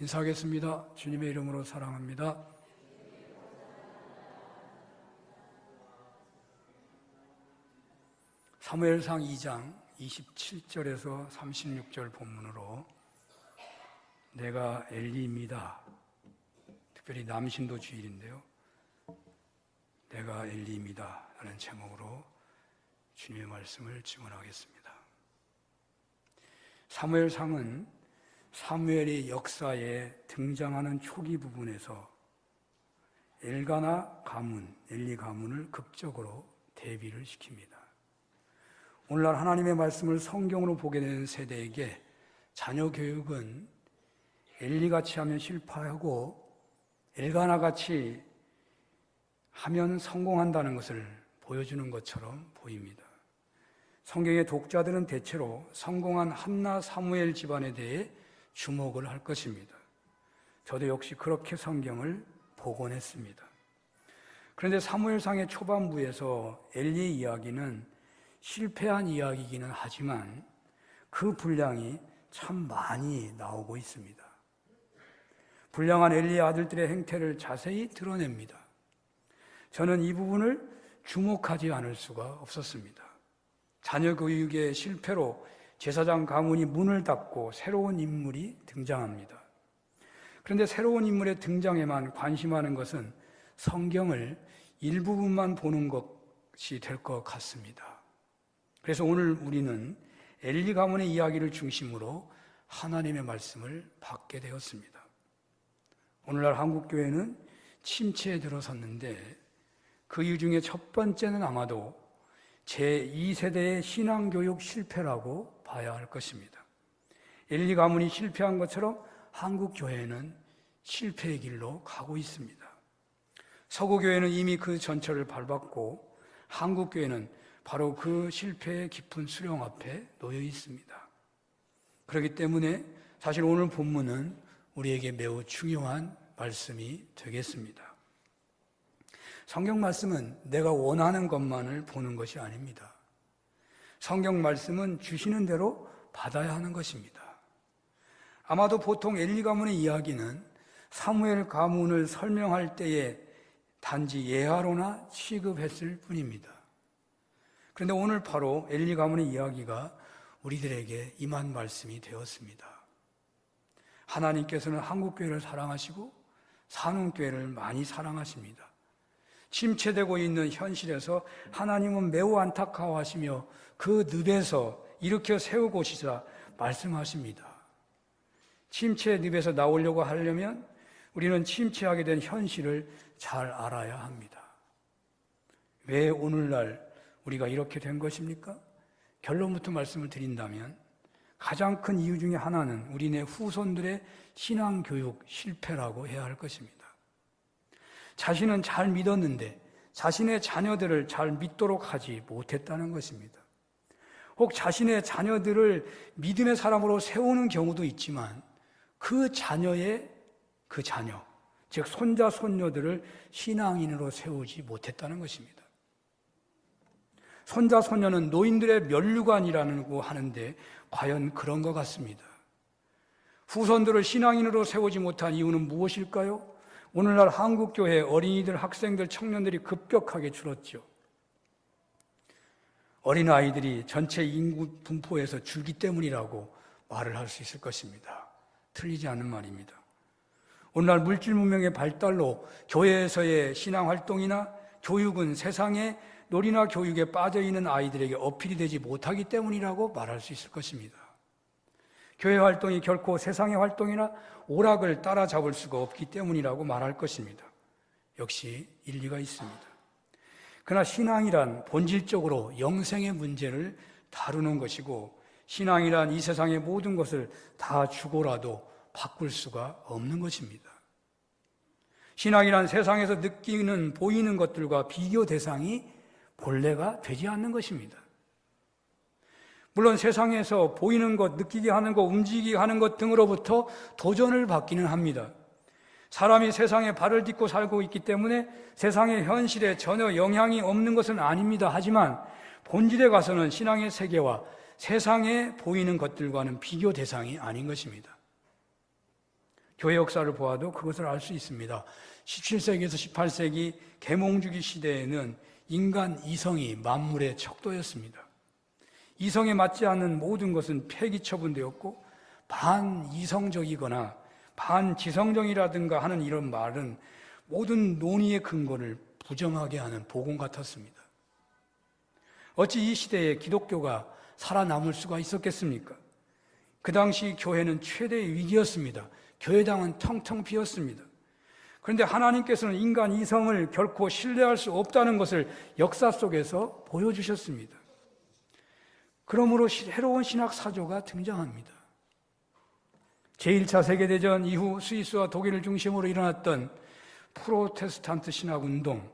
인사하겠습니다. 주님의 이름으로 사랑합니다. 사무엘상 2장 27절에서 36절 본문으로 내가 엘리입니다. 특별히 남신도 주일인데요. 내가 엘리입니다 라는 제목으로 주님의 말씀을 증언하겠습니다. 사무엘상은 사무엘의 역사에 등장하는 초기 부분에서 엘가나 가문, 엘리 가문을 극적으로 대비를 시킵니다. 오늘날 하나님의 말씀을 성경으로 보게 되는 세대에게 자녀 교육은 엘리같이 하면 실패하고 엘가나같이 하면 성공한다는 것을 보여주는 것처럼 보입니다. 성경의 독자들은 대체로 성공한 한나 사무엘 집안에 대해 주목을 할 것입니다. 저도 역시 그렇게 성경을 복원했습니다. 그런데 사무엘상의 초반부에서 엘리의 이야기는 실패한 이야기이기는 하지만 그 분량이 참 많이 나오고 있습니다. 불량한 엘리의 아들들의 행태를 자세히 드러냅니다. 저는 이 부분을 주목하지 않을 수가 없었습니다. 자녀 교육의 실패로 제사장 가문이 문을 닫고 새로운 인물이 등장합니다. 그런데 새로운 인물의 등장에만 관심하는 것은 성경을 일부분만 보는 것이 될 것 같습니다. 그래서 오늘 우리는 엘리 가문의 이야기를 중심으로 하나님의 말씀을 받게 되었습니다. 오늘날 한국교회는 침체에 들어섰는데 그 이유 중에 첫 번째는 아마도 제2세대의 신앙교육 실패라고 봐야 할 것입니다. 엘리 가문이 실패한 것처럼 한국교회는 실패의 길로 가고 있습니다. 서구교회는 이미 그 전철을 밟았고 한국교회는 바로 그 실패의 깊은 수렁 앞에 놓여 있습니다. 그렇기 때문에 사실 오늘 본문은 우리에게 매우 중요한 말씀이 되겠습니다. 성경 말씀은 내가 원하는 것만을 보는 것이 아닙니다. 성경 말씀은 주시는 대로 받아야 하는 것입니다. 아마도 보통 엘리 가문의 이야기는 사무엘 가문을 설명할 때에 단지 예화로나 취급했을 뿐입니다. 그런데 오늘 바로 엘리 가문의 이야기가 우리들에게 임한 말씀이 되었습니다. 하나님께서는 한국교회를 사랑하시고 산업교회를 많이 사랑하십니다. 침체되고 있는 현실에서 하나님은 매우 안타까워하시며 그 늪에서 일으켜 세우고시자 말씀하십니다. 침체의 늪에서 나오려고 하려면 우리는 침체하게 된 현실을 잘 알아야 합니다. 왜 오늘날 우리가 이렇게 된 것입니까? 결론부터 말씀을 드린다면 가장 큰 이유 중에 하나는 우리네 후손들의 신앙교육 실패라고 해야 할 것입니다. 자신은 잘 믿었는데 자신의 자녀들을 잘 믿도록 하지 못했다는 것입니다. 혹 자신의 자녀들을 믿음의 사람으로 세우는 경우도 있지만 그 자녀, 즉 손자, 손녀들을 신앙인으로 세우지 못했다는 것입니다. 손자, 손녀는 노인들의 면류관이라고 하는데 과연 그런 것 같습니다. 후손들을 신앙인으로 세우지 못한 이유는 무엇일까요? 오늘날 한국교회 어린이들, 학생들, 청년들이 급격하게 줄었죠. 어린아이들이 전체 인구 분포에서 줄기 때문이라고 말을 할 수 있을 것입니다. 틀리지 않은 말입니다. 오늘날 물질 문명의 발달로 교회에서의 신앙활동이나 교육은 세상의 놀이나 교육에 빠져있는 아이들에게 어필이 되지 못하기 때문이라고 말할 수 있을 것입니다. 교회 활동이 결코 세상의 활동이나 오락을 따라잡을 수가 없기 때문이라고 말할 것입니다. 역시 일리가 있습니다. 그러나 신앙이란 본질적으로 영생의 문제를 다루는 것이고 신앙이란 이 세상의 모든 것을 다 주고라도 바꿀 수가 없는 것입니다. 신앙이란 세상에서 느끼는, 보이는 것들과 비교 대상이 본래가 되지 않는 것입니다. 물론 세상에서 보이는 것, 느끼게 하는 것, 움직이게 하는 것 등으로부터 도전을 받기는 합니다. 사람이 세상에 발을 딛고 살고 있기 때문에 세상의 현실에 전혀 영향이 없는 것은 아닙니다. 하지만 본질에 가서는 신앙의 세계와 세상에 보이는 것들과는 비교 대상이 아닌 것입니다. 교회 역사를 보아도 그것을 알 수 있습니다. 17세기에서 18세기 계몽주기 시대에는 인간 이성이 만물의 척도였습니다. 이성에 맞지 않는 모든 것은 폐기 처분되었고 반이성적이거나 반지성적이라든가 하는 이런 말은 모든 논의의 근거를 부정하게 하는 복음 같았습니다. 어찌 이 시대에 기독교가 살아남을 수가 있었겠습니까? 그 당시 교회는 최대의 위기였습니다. 교회당은 텅텅 비었습니다. 그런데 하나님께서는 인간 이성을 결코 신뢰할 수 없다는 것을 역사 속에서 보여주셨습니다. 그러므로 새로운 신학 사조가 등장합니다. 제1차 세계대전 이후 스위스와 독일을 중심으로 일어났던 프로테스탄트 신학 운동,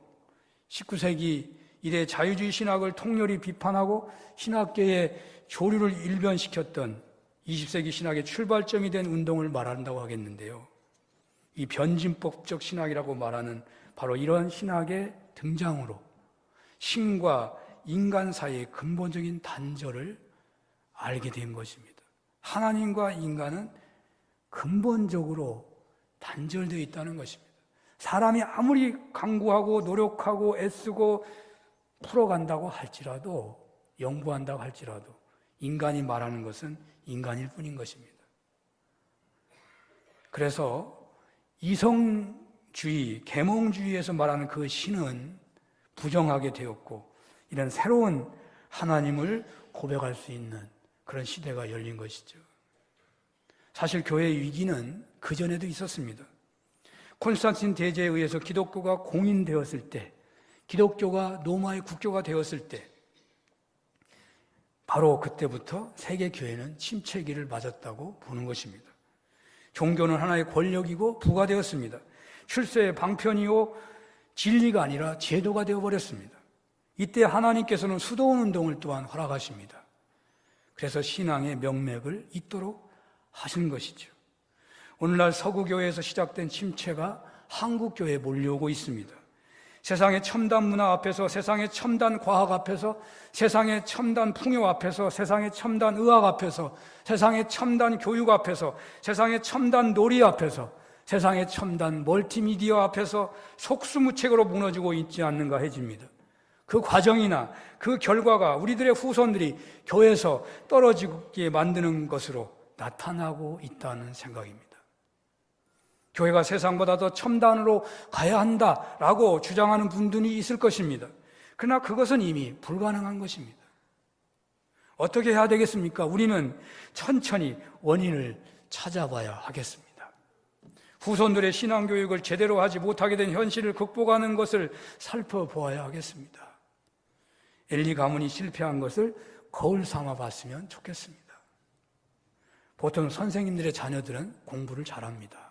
19세기 이래 자유주의 신학을 통렬히 비판하고 신학계의 조류를 일변시켰던 20세기 신학의 출발점이 된 운동을 말한다고 하겠는데요. 이 변진법적 신학이라고 말하는 바로 이런 신학의 등장으로 신과 인간 사이의 근본적인 단절을 알게 된 것입니다. 하나님과 인간은 근본적으로 단절되어 있다는 것입니다. 사람이 아무리 강구하고 노력하고 애쓰고 풀어간다고 할지라도, 연구한다고 할지라도 인간이 말하는 것은 인간일 뿐인 것입니다. 그래서 이성주의, 계몽주의에서 말하는 그 신은 부정하게 되었고 이런 새로운 하나님을 고백할 수 있는 그런 시대가 열린 것이죠. 사실 교회의 위기는 그전에도 있었습니다. 콘스탄틴 대제에 의해서 기독교가 공인되었을 때, 기독교가 로마의 국교가 되었을 때 바로 그때부터 세계 교회는 침체기를 맞았다고 보는 것입니다. 종교는 하나의 권력이고 부가 되었습니다. 출세의 방편이요 진리가 아니라 제도가 되어버렸습니다. 이때 하나님께서는 수도원 운동을 또한 허락하십니다. 그래서 신앙의 명맥을 잇도록 하신 것이죠. 오늘날 서구교회에서 시작된 침체가 한국교회에 몰려오고 있습니다. 세상의 첨단 문화 앞에서, 세상의 첨단 과학 앞에서, 세상의 첨단 풍요 앞에서, 세상의 첨단 의학 앞에서, 세상의 첨단 교육 앞에서, 세상의 첨단 놀이 앞에서, 세상의 첨단 멀티미디어 앞에서 속수무책으로 무너지고 있지 않는가 해집니다. 그 과정이나 그 결과가 우리들의 후손들이 교회에서 떨어지게 만드는 것으로 나타나고 있다는 생각입니다. 교회가 세상보다 더 첨단으로 가야 한다라고 주장하는 분들이 있을 것입니다. 그러나 그것은 이미 불가능한 것입니다. 어떻게 해야 되겠습니까? 우리는 천천히 원인을 찾아봐야 하겠습니다. 후손들의 신앙교육을 제대로 하지 못하게 된 현실을 극복하는 것을 살펴보아야 하겠습니다. 엘리 가문이 실패한 것을 거울 삼아 봤으면 좋겠습니다. 보통 선생님들의 자녀들은 공부를 잘합니다.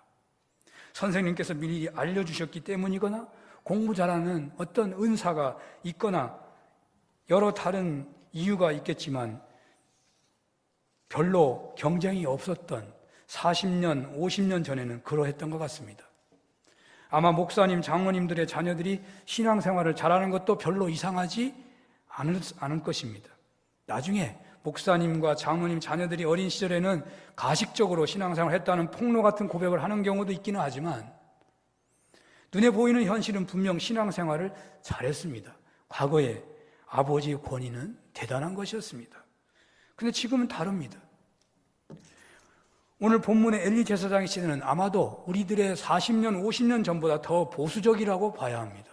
선생님께서 미리 알려주셨기 때문이거나 공부 잘하는 어떤 은사가 있거나 여러 다른 이유가 있겠지만 별로 경쟁이 없었던 40년, 50년 전에는 그러했던 것 같습니다. 아마 목사님, 장로님들의 자녀들이 신앙생활을 잘하는 것도 별로 이상하지 않을 것입니다. 나중에 목사님과 장로님 자녀들이 어린 시절에는 가식적으로 신앙생활을 했다는 폭로 같은 고백을 하는 경우도 있기는 하지만 눈에 보이는 현실은 분명 신앙생활을 잘했습니다. 과거에 아버지의 권위는 대단한 것이었습니다. 그런데 지금은 다릅니다. 오늘 본문의 엘리 제사장의 시대는 아마도 우리들의 40년, 50년 전보다 더 보수적이라고 봐야 합니다.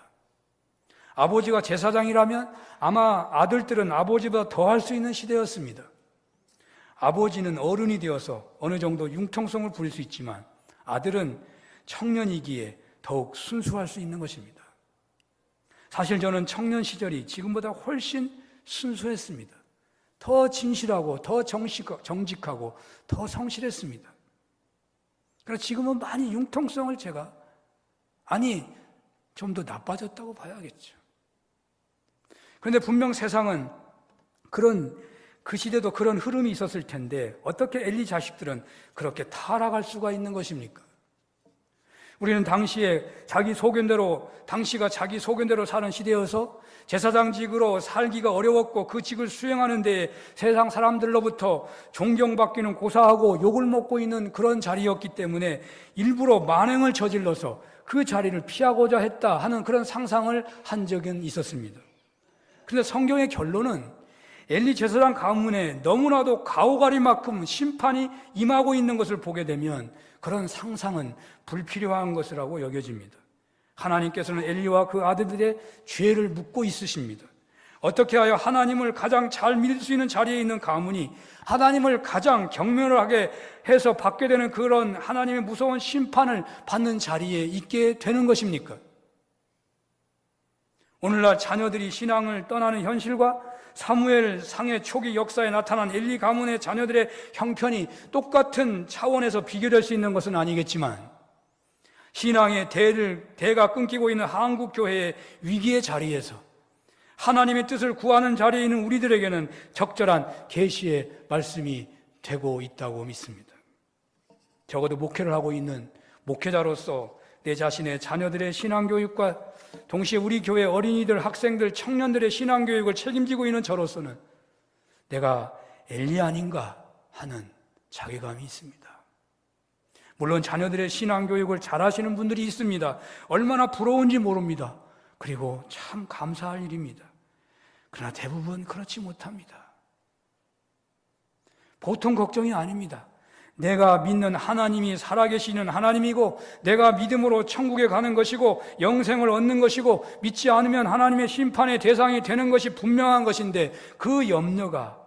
아버지가 제사장이라면 아마 아들들은 아버지보다 더 할 수 있는 시대였습니다. 아버지는 어른이 되어서 어느 정도 융통성을 부릴 수 있지만 아들은 청년이기에 더욱 순수할 수 있는 것입니다. 사실 저는 청년 시절이 지금보다 훨씬 순수했습니다. 더 진실하고 더 정직하고 더 성실했습니다. 그러나 지금은 많이 융통성을 좀 더 나빠졌다고 봐야겠죠. 그런데 분명 세상은 그 시대도 그런 흐름이 있었을 텐데 어떻게 엘리 자식들은 그렇게 타락할 수가 있는 것입니까? 우리는 당시가 자기 소견대로 사는 시대여서 제사장직으로 살기가 어려웠고 그 직을 수행하는 데 세상 사람들로부터 존경받기는 고사하고 욕을 먹고 있는 그런 자리였기 때문에 일부러 만행을 저질러서 그 자리를 피하고자 했다 하는 그런 상상을 한 적은 있었습니다. 그런데 성경의 결론은 엘리 제사장 가문에 너무나도 가오가리만큼 심판이 임하고 있는 것을 보게 되면 그런 상상은 불필요한 것이라고 여겨집니다. 하나님께서는 엘리와 그 아들들의 죄를 묻고 있으십니다. 어떻게 하여 하나님을 가장 잘 믿을 수 있는 자리에 있는 가문이 하나님을 가장 경멸하게 해서 받게 되는 그런 하나님의 무서운 심판을 받는 자리에 있게 되는 것입니까? 오늘날 자녀들이 신앙을 떠나는 현실과 사무엘 상의 초기 역사에 나타난 엘리 가문의 자녀들의 형편이 똑같은 차원에서 비교될 수 있는 것은 아니겠지만 신앙의 대가 끊기고 있는 한국교회의 위기의 자리에서 하나님의 뜻을 구하는 자리에 있는 우리들에게는 적절한 계시의 말씀이 되고 있다고 믿습니다. 적어도 목회를 하고 있는 목회자로서 내 자신의 자녀들의 신앙교육과 동시에 우리 교회 어린이들, 학생들, 청년들의 신앙교육을 책임지고 있는 저로서는 내가 엘리 아닌가 하는 자괴감이 있습니다. 물론 자녀들의 신앙교육을 잘하시는 분들이 있습니다. 얼마나 부러운지 모릅니다. 그리고 참 감사할 일입니다. 그러나 대부분 그렇지 못합니다. 보통 걱정이 아닙니다. 내가 믿는 하나님이 살아계시는 하나님이고 내가 믿음으로 천국에 가는 것이고 영생을 얻는 것이고 믿지 않으면 하나님의 심판의 대상이 되는 것이 분명한 것인데 그 염려가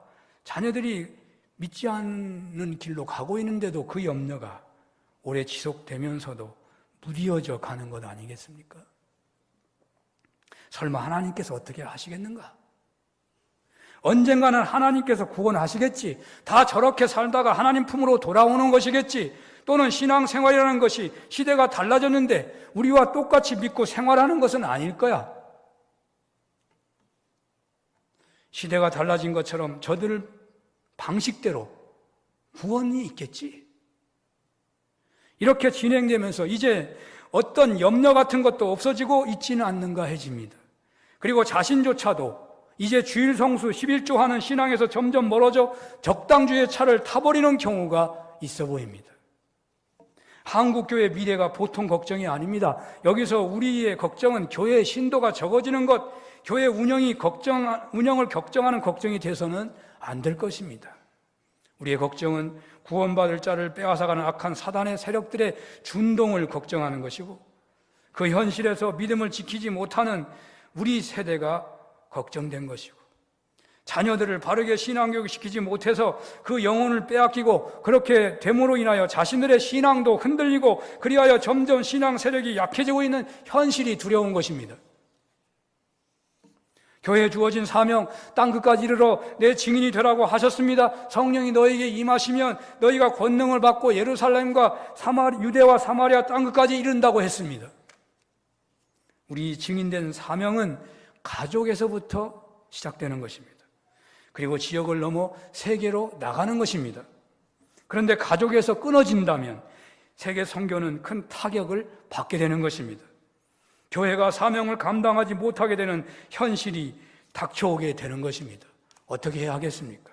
자녀들이 믿지 않는 길로 가고 있는데도 그 염려가 오래 지속되면서도 무디어져 가는 것 아니겠습니까? 설마 하나님께서 어떻게 하시겠는가? 언젠가는 하나님께서 구원하시겠지. 다 저렇게 살다가 하나님 품으로 돌아오는 것이겠지. 또는 신앙생활이라는 것이 시대가 달라졌는데 우리와 똑같이 믿고 생활하는 것은 아닐 거야. 시대가 달라진 것처럼 저들 방식대로 구원이 있겠지. 이렇게 진행되면서 이제 어떤 염려 같은 것도 없어지고 있지는 않는가 해집니다. 그리고 자신조차도 이제 주일 성수 11조 하는 신앙에서 점점 멀어져 적당주의 차를 타버리는 경우가 있어 보입니다. 한국교회 미래가 보통 걱정이 아닙니다. 여기서 우리의 걱정은 교회의 신도가 적어지는 것, 교회 운영을 걱정하는 걱정이 돼서는 안 될 것입니다. 우리의 걱정은 구원받을 자를 빼앗아가는 악한 사단의 세력들의 준동을 걱정하는 것이고 그 현실에서 믿음을 지키지 못하는 우리 세대가 걱정된 것이고 자녀들을 바르게 신앙교육시키지 못해서 그 영혼을 빼앗기고 그렇게 됨으로 인하여 자신들의 신앙도 흔들리고 그리하여 점점 신앙 세력이 약해지고 있는 현실이 두려운 것입니다. 교회에 주어진 사명 땅끝까지 이르러 내 증인이 되라고 하셨습니다. 성령이 너에게 임하시면 너희가 권능을 받고 예루살렘과 유대와 사마리아 땅끝까지 이른다고 했습니다. 우리 증인된 사명은 가족에서부터 시작되는 것입니다. 그리고 지역을 넘어 세계로 나가는 것입니다. 그런데 가족에서 끊어진다면 세계 선교는 큰 타격을 받게 되는 것입니다. 교회가 사명을 감당하지 못하게 되는 현실이 닥쳐오게 되는 것입니다. 어떻게 해야 하겠습니까?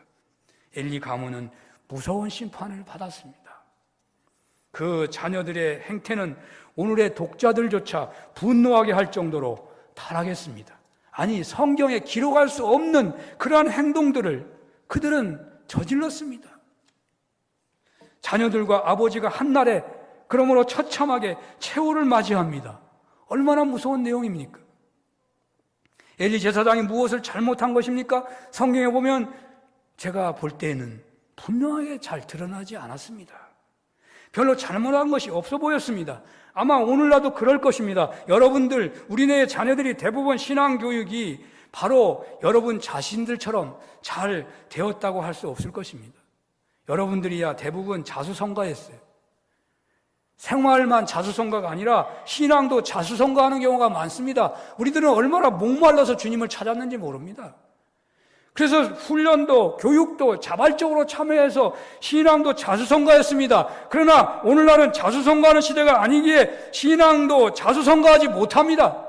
엘리 가문은 무서운 심판을 받았습니다. 그 자녀들의 행태는 오늘의 독자들조차 분노하게 할 정도로 타락했습니다. 아니, 성경에 기록할 수 없는 그러한 행동들을 그들은 저질렀습니다. 자녀들과 아버지가 한날에 그러므로 처참하게 최후를 맞이합니다. 얼마나 무서운 내용입니까? 엘리 제사장이 무엇을 잘못한 것입니까? 성경에 보면 제가 볼 때에는 분명하게 잘 드러나지 않았습니다. 별로 잘못한 것이 없어 보였습니다. 아마 오늘날도 그럴 것입니다. 여러분들, 우리네 자녀들이 대부분 신앙교육이 바로 여러분 자신들처럼 잘 되었다고 할 수 없을 것입니다. 여러분들이야 대부분 자수성가했어요. 생활만 자수성가가 아니라 신앙도 자수성가하는 경우가 많습니다. 우리들은 얼마나 목말라서 주님을 찾았는지 모릅니다. 그래서 훈련도 교육도 자발적으로 참여해서 신앙도 자수성가했습니다. 그러나 오늘날은 자수성가하는 시대가 아니기에 신앙도 자수성가하지 못합니다.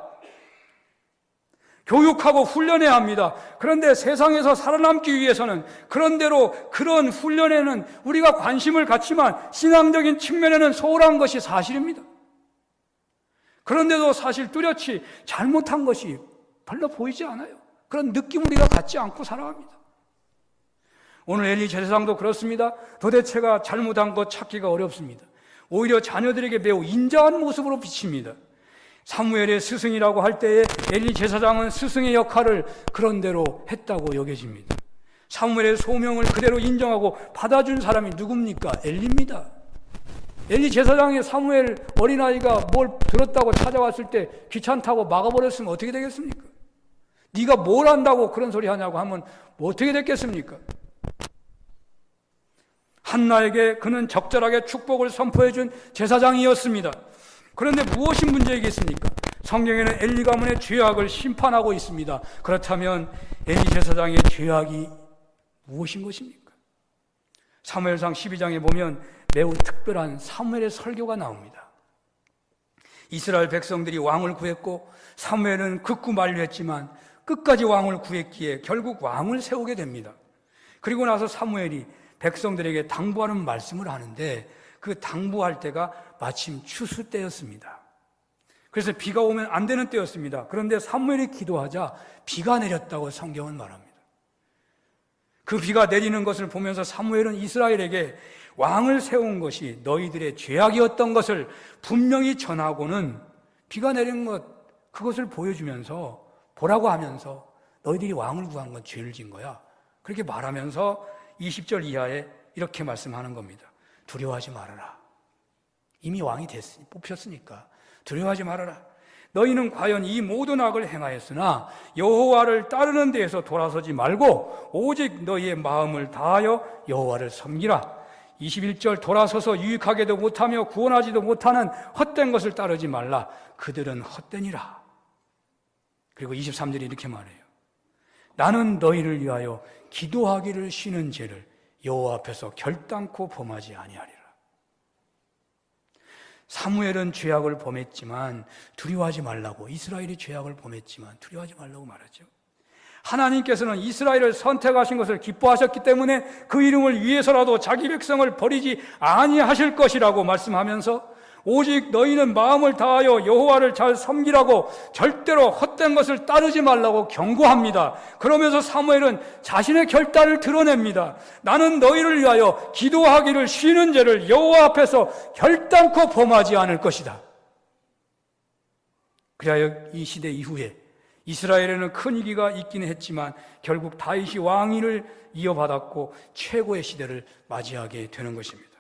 교육하고 훈련해야 합니다. 그런데 세상에서 살아남기 위해서는 그런대로 그런 훈련에는 우리가 관심을 갖지만 신앙적인 측면에는 소홀한 것이 사실입니다. 그런데도 사실 뚜렷이 잘못한 것이 별로 보이지 않아요. 그런 느낌 우리가 갖지 않고 살아갑니다. 오늘 엘리 제사장도 그렇습니다. 도대체가 잘못한 것 찾기가 어렵습니다. 오히려 자녀들에게 매우 인자한 모습으로 비칩니다. 사무엘의 스승이라고 할 때에 엘리 제사장은 스승의 역할을 그런대로 했다고 여겨집니다. 사무엘의 소명을 그대로 인정하고 받아준 사람이 누굽니까? 엘리입니다. 엘리 제사장의 사무엘 어린아이가 뭘 들었다고 찾아왔을 때 귀찮다고 막아버렸으면 어떻게 되겠습니까? 네가 뭘 안다고 그런 소리 하냐고 하면 뭐 어떻게 됐겠습니까? 한나에게 그는 적절하게 축복을 선포해 준 제사장이었습니다. 그런데 무엇이 문제이겠습니까? 성경에는 엘리 가문의 죄악을 심판하고 있습니다. 그렇다면 엘리 제사장의 죄악이 무엇인 것입니까? 사무엘상 12장에 보면 매우 특별한 사무엘의 설교가 나옵니다. 이스라엘 백성들이 왕을 구했고 사무엘은 극구 만류했지만 끝까지 왕을 구했기에 결국 왕을 세우게 됩니다. 그리고 나서 사무엘이 백성들에게 당부하는 말씀을 하는데 그 당부할 때가 마침 추수 때였습니다. 그래서 비가 오면 안 되는 때였습니다. 그런데 사무엘이 기도하자 비가 내렸다고 성경은 말합니다. 그 비가 내리는 것을 보면서 사무엘은 이스라엘에게 왕을 세운 것이 너희들의 죄악이었던 것을 분명히 전하고는 비가 내린 것 그것을 보여주면서 보라고 하면서 너희들이 왕을 구한 건 죄를 진 거야. 그렇게 말하면서 20절 이하에 이렇게 말씀하는 겁니다. 두려워하지 말아라. 이미 왕이 뽑혔으니까 두려워하지 말아라. 너희는 과연 이 모든 악을 행하였으나 여호와를 따르는 데에서 돌아서지 말고 오직 너희의 마음을 다하여 여호와를 섬기라. 21절 돌아서서 유익하게도 못하며 구원하지도 못하는 헛된 것을 따르지 말라. 그들은 헛되니라. 그리고 23절이 이렇게 말해요. 나는 너희를 위하여 기도하기를 쉬는 죄를 여호와 앞에서 결단코 범하지 아니하리라. 사무엘은 죄악을 범했지만 두려워하지 말라고, 이스라엘이 죄악을 범했지만 두려워하지 말라고 말하죠. 하나님께서는 이스라엘을 선택하신 것을 기뻐하셨기 때문에 그 이름을 위해서라도 자기 백성을 버리지 아니하실 것이라고 말씀하면서 오직 너희는 마음을 다하여 여호와를 잘 섬기라고 절대로 헛된 것을 따르지 말라고 경고합니다. 그러면서 사무엘은 자신의 결단을 드러냅니다. 나는 너희를 위하여 기도하기를 쉬는 죄를 여호와 앞에서 결단코 범하지 않을 것이다. 그리하여 이 시대 이후에 이스라엘에는 큰 위기가 있기는 했지만 결국 다윗이 왕위를 이어받았고 최고의 시대를 맞이하게 되는 것입니다.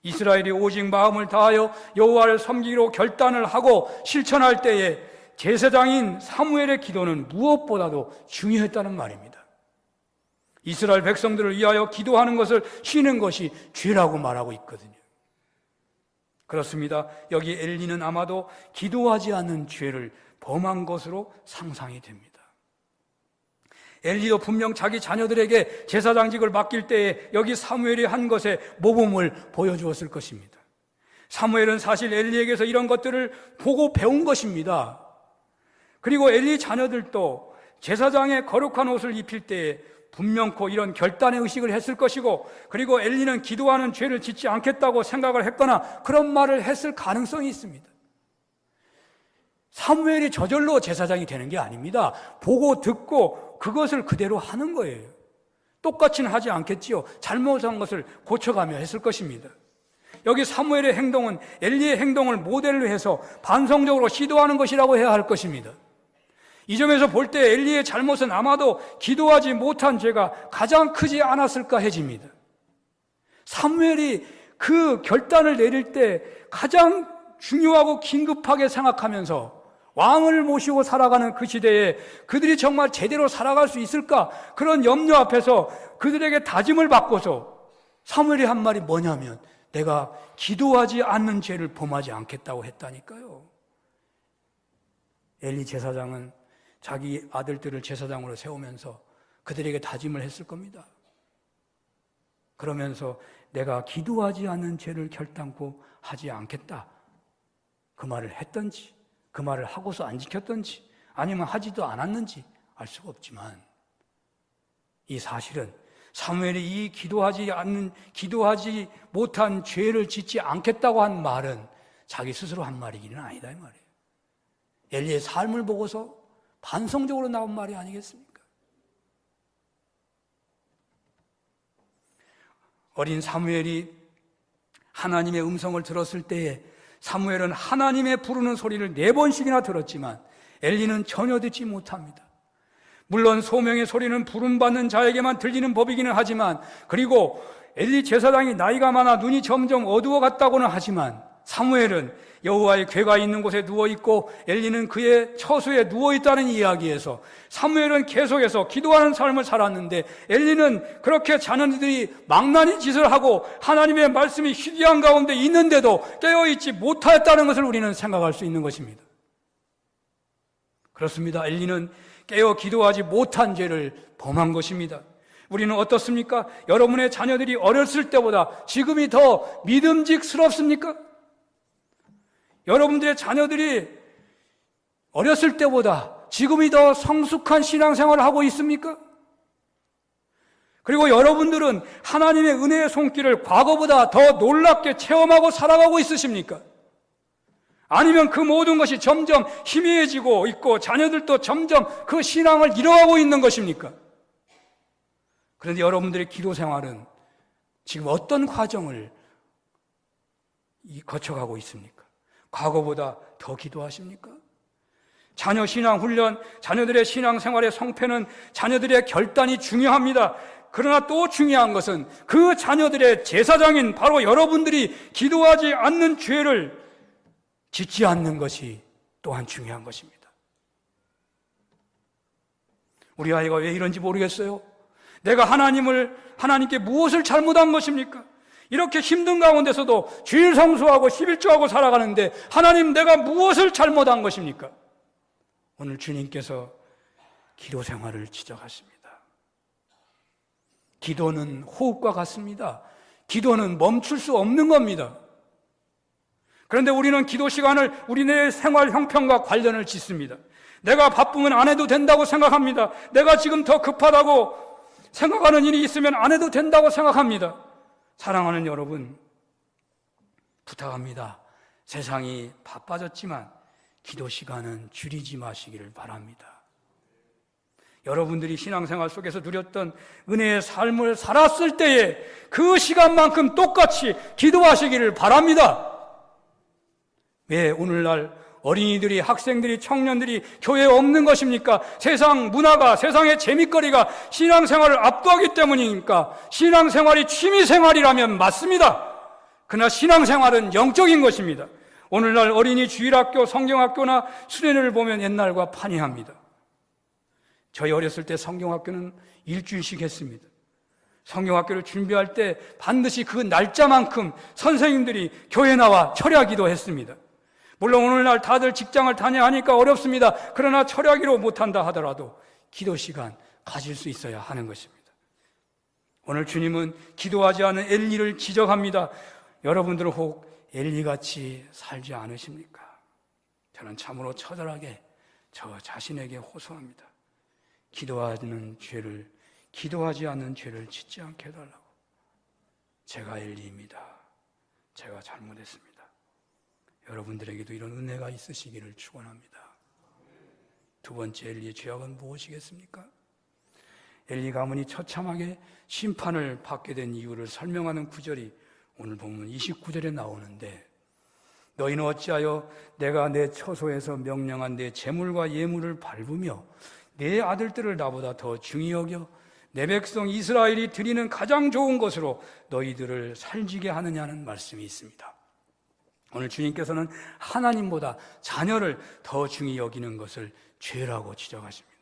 이스라엘이 오직 마음을 다하여 여호와를 섬기기로 결단을 하고 실천할 때에 제사장인 사무엘의 기도는 무엇보다도 중요했다는 말입니다. 이스라엘 백성들을 위하여 기도하는 것을 쉬는 것이 죄라고 말하고 있거든요. 그렇습니다. 여기 엘리는 아마도 기도하지 않는 죄를 범한 것으로 상상이 됩니다. 엘리도 분명 자기 자녀들에게 제사장직을 맡길 때에 여기 사무엘이 한 것의 모범을 보여주었을 것입니다. 사무엘은 사실 엘리에게서 이런 것들을 보고 배운 것입니다. 그리고 엘리 자녀들도 제사장의 거룩한 옷을 입힐 때에 분명코 이런 결단의 의식을 했을 것이고, 그리고 엘리는 기도하는 죄를 짓지 않겠다고 생각을 했거나 그런 말을 했을 가능성이 있습니다. 사무엘이 저절로 제사장이 되는 게 아닙니다. 보고 듣고 그것을 그대로 하는 거예요. 똑같이는 하지 않겠지요. 잘못한 것을 고쳐가며 했을 것입니다. 여기 사무엘의 행동은 엘리의 행동을 모델로 해서 반성적으로 시도하는 것이라고 해야 할 것입니다. 이 점에서 볼 때 엘리의 잘못은 아마도 기도하지 못한 죄가 가장 크지 않았을까 해집니다. 사무엘이 그 결단을 내릴 때 가장 중요하고 긴급하게 생각하면서 왕을 모시고 살아가는 그 시대에 그들이 정말 제대로 살아갈 수 있을까? 그런 염려 앞에서 그들에게 다짐을 받고서 사무엘이 한 말이 뭐냐면 내가 기도하지 않는 죄를 범하지 않겠다고 했다니까요. 엘리 제사장은 자기 아들들을 제사장으로 세우면서 그들에게 다짐을 했을 겁니다. 그러면서 내가 기도하지 않는 죄를 결단코 하지 않겠다, 그 말을 했던지, 그 말을 하고서 안 지켰던지, 아니면 하지도 않았는지 알 수가 없지만, 이 사실은 사무엘이 이 기도하지 못한 죄를 짓지 않겠다고 한 말은 자기 스스로 한 말이기는 아니다 이 말이에요. 엘리의 삶을 보고서 반성적으로 나온 말이 아니겠습니까? 어린 사무엘이 하나님의 음성을 들었을 때에 사무엘은 하나님의 부르는 소리를 4번씩이나 들었지만 엘리는 전혀 듣지 못합니다. 물론 소명의 소리는 부름받는 자에게만 들리는 법이기는 하지만, 그리고 엘리 제사장이 나이가 많아 눈이 점점 어두워갔다고는 하지만 사무엘은 여호와의 궤가 있는 곳에 누워있고 엘리는 그의 처소에 누워있다는 이야기에서 사무엘은 계속해서 기도하는 삶을 살았는데 엘리는 그렇게 자녀들이 망나니 짓을 하고 하나님의 말씀이 희귀한 가운데 있는데도 깨어있지 못하였다는 것을 우리는 생각할 수 있는 것입니다. 그렇습니다. 엘리는 깨어 기도하지 못한 죄를 범한 것입니다. 우리는 어떻습니까? 여러분의 자녀들이 어렸을 때보다 지금이 더 믿음직스럽습니까? 여러분들의 자녀들이 어렸을 때보다 지금이 더 성숙한 신앙생활을 하고 있습니까? 그리고 여러분들은 하나님의 은혜의 손길을 과거보다 더 놀랍게 체험하고 살아가고 있으십니까? 아니면 그 모든 것이 점점 희미해지고 있고 자녀들도 점점 그 신앙을 잃어가고 있는 것입니까? 그런데 여러분들의 기도 생활은 지금 어떤 과정을 거쳐가고 있습니까? 과거보다 더 기도하십니까? 자녀 신앙 훈련, 자녀들의 신앙 생활의 성패는 자녀들의 결단이 중요합니다. 그러나 또 중요한 것은 그 자녀들의 제사장인 바로 여러분들이 기도하지 않는 죄를 짓지 않는 것이 또한 중요한 것입니다. 우리 아이가 왜 이런지 모르겠어요. 내가 하나님께 무엇을 잘못한 것입니까? 이렇게 힘든 가운데서도 주일 성수하고 11조하고 살아가는데 하나님, 내가 무엇을 잘못한 것입니까? 오늘 주님께서 기도 생활을 지적하십니다. 기도는 호흡과 같습니다. 기도는 멈출 수 없는 겁니다. 그런데 우리는 기도 시간을 우리네 생활 형편과 관련을 짓습니다. 내가 바쁘면 안 해도 된다고 생각합니다. 내가 지금 더 급하다고 생각하는 일이 있으면 안 해도 된다고 생각합니다. 사랑하는 여러분, 부탁합니다. 세상이 바빠졌지만 기도 시간은 줄이지 마시기를 바랍니다. 여러분들이 신앙생활 속에서 누렸던 은혜의 삶을 살았을 때에 그 시간만큼 똑같이 기도하시기를 바랍니다. 왜 오늘날 어린이들이, 학생들이, 청년들이 교회에 없는 것입니까? 세상 문화가, 세상의 재미거리가 신앙생활을 압도하기 때문이니까. 신앙생활이 취미생활이라면 맞습니다. 그러나 신앙생활은 영적인 것입니다. 오늘날 어린이 주일학교, 성경학교나 수련회를 보면 옛날과 판이합니다. 저희 어렸을 때 성경학교는 일주일씩 했습니다. 성경학교를 준비할 때 반드시 그 날짜만큼 선생님들이 교회에 나와 철야기도 했습니다. 물론 오늘날 다들 직장을 다녀야 하니까 어렵습니다. 그러나 철야기로 못한다 하더라도 기도 시간 가질 수 있어야 하는 것입니다. 오늘 주님은 기도하지 않은 엘리를 지적합니다. 여러분들은 혹 엘리같이 살지 않으십니까? 저는 참으로 처절하게 저 자신에게 호소합니다. 기도하지 않는 죄를 짓지 않게 해달라고. 제가 엘리입니다. 제가 잘못했습니다. 여러분들에게도 이런 은혜가 있으시기를 축원합니다. 두 번째 엘리의 죄악은 무엇이겠습니까? 엘리 가문이 처참하게 심판을 받게 된 이유를 설명하는 구절이 오늘 본문 29절에 나오는데, 너희는 어찌하여 내가 내 처소에서 명령한 내 재물과 예물을 밟으며 내 아들들을 나보다 더 중히 여겨 내 백성 이스라엘이 드리는 가장 좋은 것으로 너희들을 살지게 하느냐는 말씀이 있습니다. 오늘 주님께서는 하나님보다 자녀를 더 중히 여기는 것을 죄라고 지적하십니다.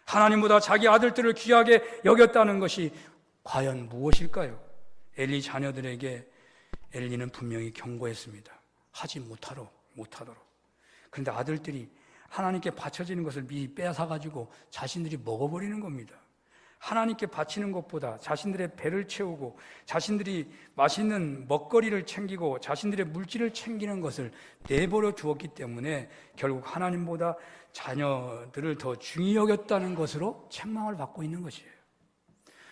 하나님보다 자기 아들들을 귀하게 여겼다는 것이 과연 무엇일까요? 엘리 자녀들에게 엘리는 분명히 경고했습니다. 하지 못하도록. 그런데 아들들이 하나님께 바쳐지는 것을 미리 빼앗아가지고 자신들이 먹어버리는 겁니다. 하나님께 바치는 것보다 자신들의 배를 채우고 자신들이 맛있는 먹거리를 챙기고 자신들의 물질을 챙기는 것을 내버려 두었기 때문에 결국 하나님보다 자녀들을 더 중히 여겼다는 것으로 책망을 받고 있는 것이에요.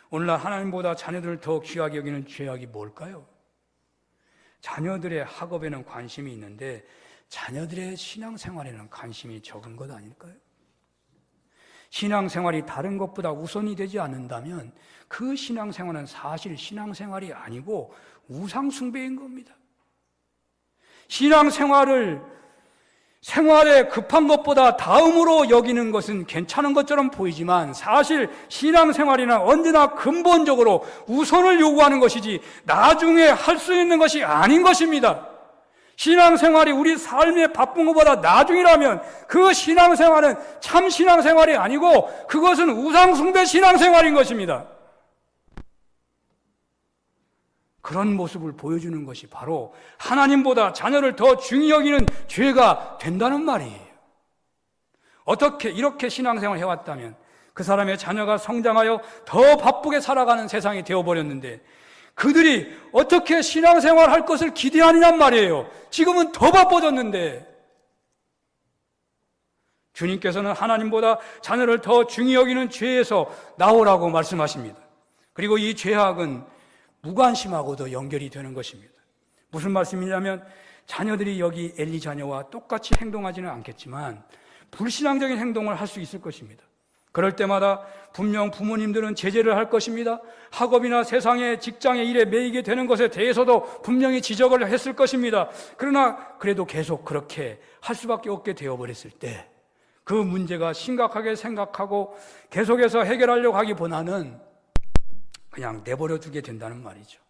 오늘날 하나님보다 자녀들을 더 귀하게 여기는 죄악이 뭘까요? 자녀들의 학업에는 관심이 있는데 자녀들의 신앙생활에는 관심이 적은 것 아닐까요? 신앙생활이 다른 것보다 우선이 되지 않는다면 그 신앙생활은 사실 신앙생활이 아니고 우상숭배인 겁니다. 신앙생활을 생활에 급한 것보다 다음으로 여기는 것은 괜찮은 것처럼 보이지만 사실 신앙생활이는 언제나 근본적으로 우선을 요구하는 것이지 나중에 할 수 있는 것이 아닌 것입니다. 신앙생활이 우리 삶의 바쁜 것보다 나중이라면 그 신앙생활은 참 신앙생활이 아니고 그것은 우상숭배 신앙생활인 것입니다. 그런 모습을 보여주는 것이 바로 하나님보다 자녀를 더 중히 여기는 죄가 된다는 말이에요. 어떻게 이렇게 신앙생활을 해왔다면 그 사람의 자녀가 성장하여 더 바쁘게 살아가는 세상이 되어버렸는데 그들이 어떻게 신앙생활 할 것을 기대하느냔 말이에요. 지금은 더 바빠졌는데 주님께서는 하나님보다 자녀를 더 중히 여기는 죄에서 나오라고 말씀하십니다. 그리고 이 죄악은 무관심하고도 연결이 되는 것입니다. 무슨 말씀이냐면 자녀들이 여기 엘리 자녀와 똑같이 행동하지는 않겠지만 불신앙적인 행동을 할 수 있을 것입니다. 그럴 때마다 분명 부모님들은 제재를 할 것입니다. 학업이나 세상의 직장의 일에 매이게 되는 것에 대해서도 분명히 지적을 했을 것입니다. 그러나 그래도 계속 그렇게 할 수밖에 없게 되어버렸을 때 그 문제가 심각하게 생각하고 계속해서 해결하려고 하기보다는 그냥 내버려 두게 된다는 말이죠.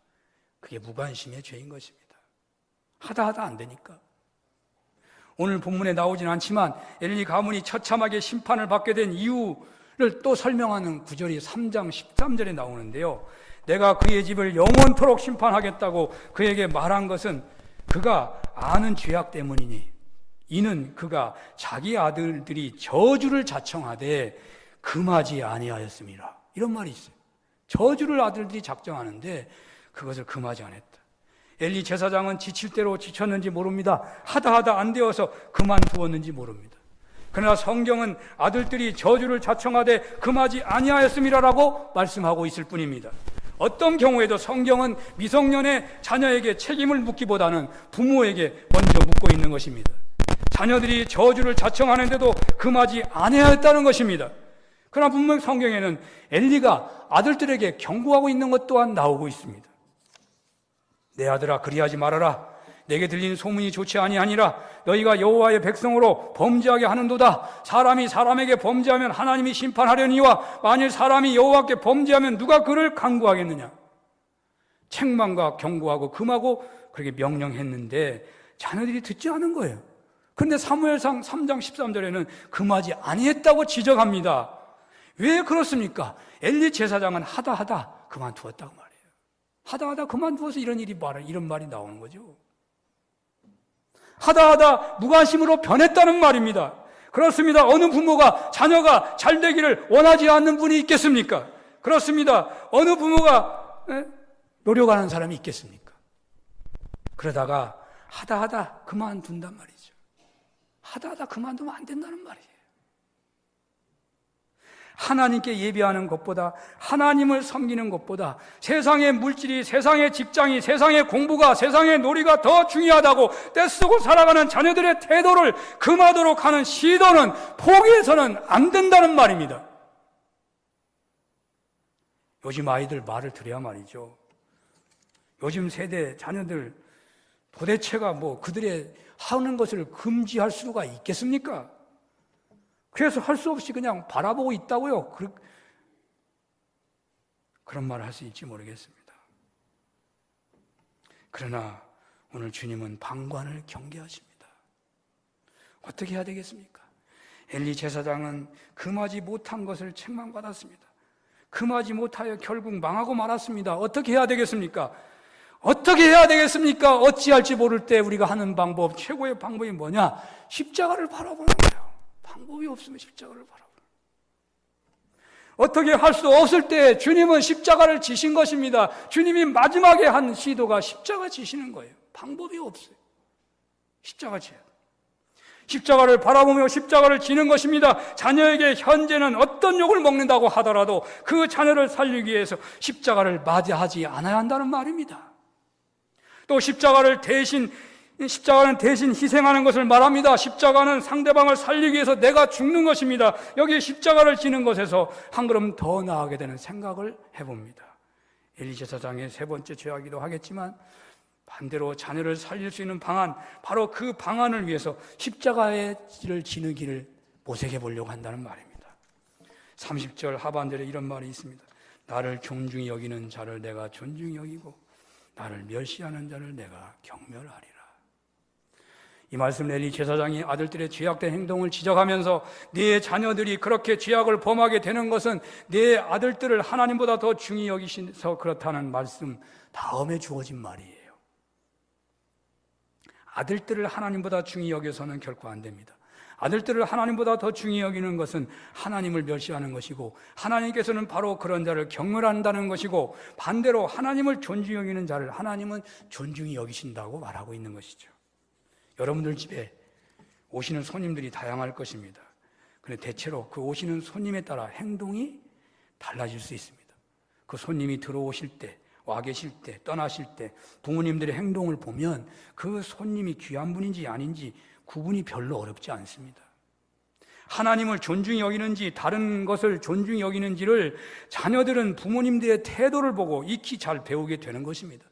그게 무관심의 죄인 것입니다. 하다 안 되니까. 오늘 본문에 나오진 않지만 엘리 가문이 처참하게 심판을 받게 된 이유를 또 설명하는 구절이 3장 13절에 나오는데요. 내가 그의 집을 영원토록 심판하겠다고 그에게 말한 것은 그가 아는 죄악 때문이니 이는 그가 자기 아들들이 저주를 자청하되 금하지 아니하였습니다. 이런 말이 있어요. 저주를 아들들이 작정하는데 그것을 금하지 않았다. 엘리 제사장은 지칠 대로 지쳤는지 모릅니다. 하다 안 되어서 그만두었는지 모릅니다. 그러나 성경은 아들들이 저주를 자청하되 금하지 아니하였음이라라고 말씀하고 있을 뿐입니다. 어떤 경우에도 성경은 미성년의 자녀에게 책임을 묻기보다는 부모에게 먼저 묻고 있는 것입니다. 자녀들이 저주를 자청하는데도 금하지 아니하였다는 것입니다. 그러나 분명 성경에는 엘리가 아들들에게 경고하고 있는 것 또한 나오고 있습니다. 내 아들아 그리하지 말아라. 내게 들린 소문이 좋지 아니하니라. 너희가 여호와의 백성으로 범죄하게 하는도다. 사람이 사람에게 범죄하면 하나님이 심판하려니와 만일 사람이 여호와께 범죄하면 누가 그를 간구하겠느냐. 책망과 경고하고 금하고 그렇게 명령했는데 자녀들이 듣지 않은 거예요. 그런데 사무엘상 3장 13절에는 금하지 아니했다고 지적합니다. 왜 그렇습니까? 엘리 제사장은 하다 그만두었다고 말해요. 하다 그만두어서 이런 말이 나오는 거죠. 하다 무관심으로 변했다는 말입니다. 그렇습니다. 어느 부모가 자녀가 잘 되기를 원하지 않는 분이 있겠습니까? 그렇습니다. 어느 부모가 노력하는 사람이 있겠습니까? 그러다가 하다 그만둔단 말이죠. 하다 그만두면 안 된다는 말이에요. 하나님께 예배하는 것보다 하나님을 섬기는 것보다 세상의 물질이, 세상의 직장이, 세상의 공부가, 세상의 놀이가 더 중요하다고 떼쓰고 살아가는 자녀들의 태도를 금하도록 하는 시도는 포기해서는 안 된다는 말입니다. 요즘 아이들 말을 들어야 말이죠. 요즘 세대 자녀들 도대체가 그들의 하는 것을 금지할 수가 있겠습니까? 그래서 할 수 없이 그냥 바라보고 있다고요. 그런 말을 할 수 있지 모르겠습니다. 그러나 오늘 주님은 방관을 경계하십니다. 어떻게 해야 되겠습니까? 엘리 제사장은 금하지 못한 것을 책망받았습니다. 금하지 못하여 결국 망하고 말았습니다. 어떻게 해야 되겠습니까? 어떻게 해야 되겠습니까? 어찌할지 모를 때 우리가 하는 방법, 최고의 방법이 뭐냐? 십자가를 바라보는 거예요. 방법이 없으면 십자가를 바라보는 거예요. 어떻게 할 수 없을 때 주님은 십자가를 지신 것입니다. 주님이 마지막에 한 시도가 십자가 지시는 거예요. 방법이 없어요. 십자가 지어야 돼요. 십자가를 바라보며 십자가를 지는 것입니다. 자녀에게 현재는 어떤 욕을 먹는다고 하더라도 그 자녀를 살리기 위해서 십자가를 맞이하지 않아야 한다는 말입니다. 또 십자가는 대신 희생하는 것을 말합니다. 십자가는 상대방을 살리기 위해서 내가 죽는 것입니다. 여기 십자가를 지는 것에서 한 걸음 더 나아가게 되는 생각을 해봅니다. 엘리 제사장의 세 번째 죄악이기도 하겠지만 반대로 자녀를 살릴 수 있는 방안, 바로 그 방안을 위해서 십자가의 길을 지는 길을 모색해 보려고 한다는 말입니다. 30절 하반절에 이런 말이 있습니다. 나를 존중히 여기는 자를 내가 존중히 여기고 나를 멸시하는 자를 내가 경멸하리라. 이 말씀 엘리 제사장이 아들들의 죄악된 행동을 지적하면서 네 자녀들이 그렇게 죄악을 범하게 되는 것은 네 아들들을 하나님보다 더 중히 여기셔서 그렇다는 말씀 다음에 주어진 말이에요. 아들들을 하나님보다 중히 여겨서는 결코 안 됩니다. 아들들을 하나님보다 더 중히 여기는 것은 하나님을 멸시하는 것이고 하나님께서는 바로 그런 자를 경멸한다는 것이고 반대로 하나님을 존중히 여기는 자를 하나님은 존중히 여기신다고 말하고 있는 것이죠. 여러분들 집에 오시는 손님들이 다양할 것입니다. 그런데 대체로 그 오시는 손님에 따라 행동이 달라질 수 있습니다. 그 손님이 들어오실 때, 와 계실 때, 떠나실 때 부모님들의 행동을 보면 그 손님이 귀한 분인지 아닌지 구분이 별로 어렵지 않습니다. 하나님을 존중히 여기는지 다른 것을 존중히 여기는지를 자녀들은 부모님들의 태도를 보고 익히 잘 배우게 되는 것입니다.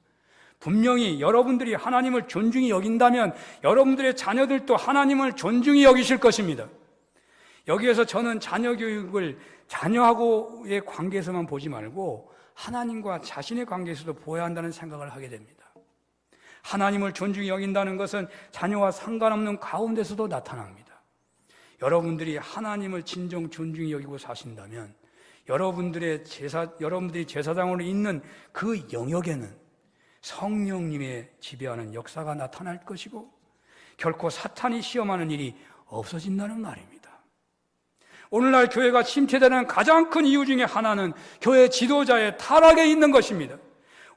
분명히 여러분들이 하나님을 존중히 여긴다면 여러분들의 자녀들도 하나님을 존중히 여기실 것입니다. 여기에서 저는 자녀 교육을 자녀하고의 관계에서만 보지 말고 하나님과 자신의 관계에서도 보아야 한다는 생각을 하게 됩니다. 하나님을 존중히 여긴다는 것은 자녀와 상관없는 가운데서도 나타납니다. 여러분들이 하나님을 진정 존중히 여기고 사신다면 여러분들이 제사장으로 있는 그 영역에는 성령님의 지배하는 역사가 나타날 것이고 결코 사탄이 시험하는 일이 없어진다는 말입니다. 오늘날 교회가 침체되는 가장 큰 이유 중에 하나는 교회 지도자의 타락에 있는 것입니다.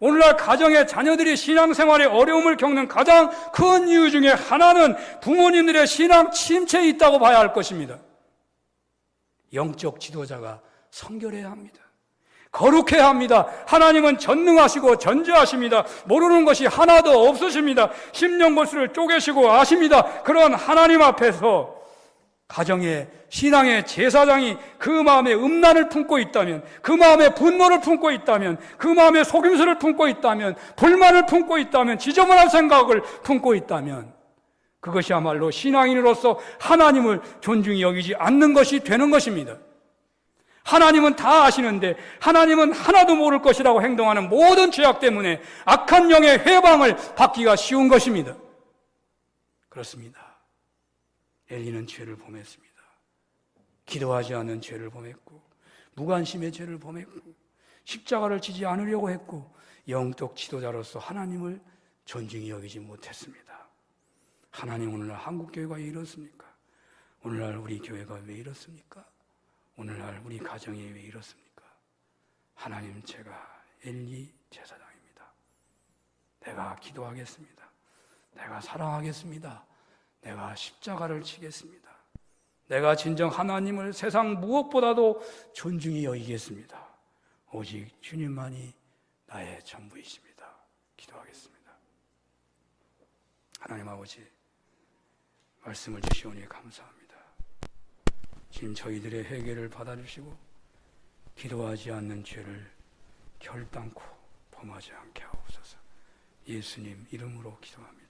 오늘날 가정의 자녀들이 신앙생활에 어려움을 겪는 가장 큰 이유 중에 하나는 부모님들의 신앙 침체에 있다고 봐야 할 것입니다. 영적 지도자가 성결해야 합니다. 거룩해야 합니다. 하나님은 전능하시고 전지하십니다. 모르는 것이 하나도 없으십니다. 심령골수를 쪼개시고 아십니다. 그런 하나님 앞에서 가정의 신앙의 제사장이 그 마음에 음란을 품고 있다면, 그 마음에 분노를 품고 있다면, 그 마음에 속임수를 품고 있다면, 불만을 품고 있다면, 지저분한 생각을 품고 있다면 그것이야말로 신앙인으로서 하나님을 존중히 여기지 않는 것이 되는 것입니다. 하나님은 다 아시는데 하나님은 하나도 모를 것이라고 행동하는 모든 죄악 때문에 악한 영의 회방을 받기가 쉬운 것입니다. 그렇습니다. 엘리는 죄를 범했습니다. 기도하지 않는 죄를 범했고 무관심의 죄를 범했고 십자가를 지지 않으려고 했고 영적 지도자로서 하나님을 존중히 여기지 못했습니다. 하나님, 오늘날 한국교회가 왜 이렇습니까? 오늘날 우리 교회가 왜 이렇습니까? 오늘날 우리 가정이 왜 이렇습니까? 하나님, 제가 엘리 제사장입니다. 내가 기도하겠습니다. 내가 사랑하겠습니다. 내가 십자가를 지겠습니다. 내가 진정 하나님을 세상 무엇보다도 존중히 여기겠습니다. 오직 주님만이 나의 전부이십니다. 기도하겠습니다. 하나님 아버지, 말씀을 주시오니 감사합니다. 지금 저희들의 회개를 받아주시고 기도하지 않는 죄를 결단코 범하지 않게 하옵소서. 예수님 이름으로 기도합니다.